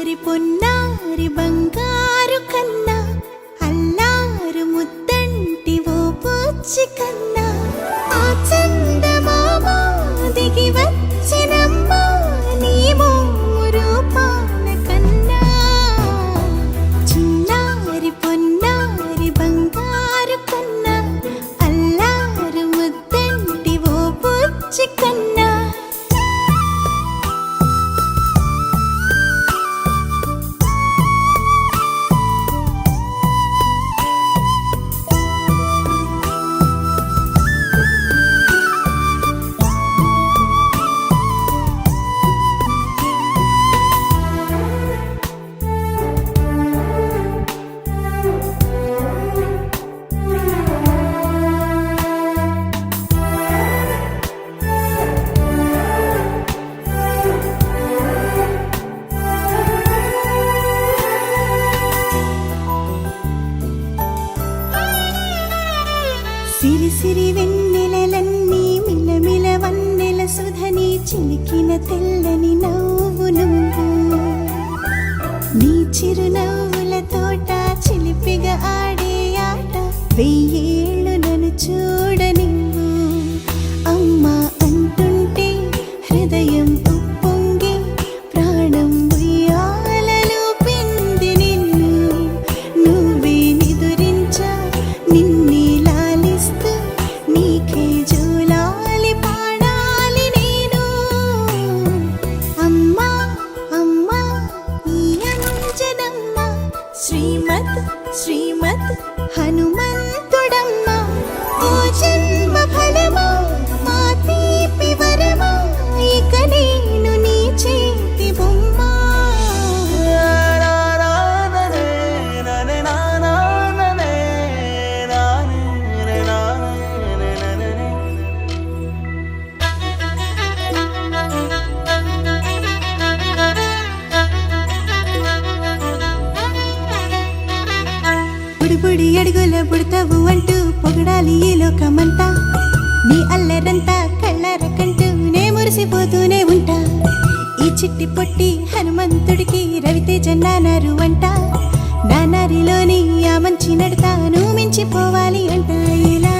చిన్నారి పొన్నారి బంగారు కన్నా అల్లారు ముద్దంటి ఓ పూచి కన్నా ఆ చందమామ దిగి వచ్చినమ్మా నీ రూపాల కన్నా చిన్నారి పొన్నారి బంగారు కన్నా అల్లారు ముద్దంటి ఓ పూచి కన్నా సిరి సిరి వెన్నెలలన్నీ మిలమిల వన్నెల సుధని చిలికిన తెల్లని నవ్వు నువ్వు నీ చిరునవ్వుల తోట చిలిపిగా ఆడే ఆట వెయ్యేళ్ళు నన్ను చూడ నువ్వు అమ్మా అంటుంటే హృదయం ఉప్పొంగి ప్రాణం ఉయ్యాలలో పిండి నిన్ను నువ్వే నిదురించా నిన్నే నీకే జోలాలి పాడాలి నేను అమ్మా అమ్మా ఈ అంజనమ్మ శ్రీమత్ శ్రీమత్ హనుమంతుడమ్మ ఓ జన్మ ఫలమా మా తీపి వరమా ఇక నేను నీ చేతి బొమ్మ బుడి అడుగుల బుడతావు అంటూ పొగడాలి ఈ లోకమంతా నీ అల్లరంతా కళ్ళారకంటూ నే మురిసిపోతూనే ఉంటా ఈ చిట్టి పొట్టి హనుమంతుడికి రవితేజ నానారు అంట నానారిలోని ఆ మంచి నడతా నువ్వు మించిపోవాలి అంట ఇలా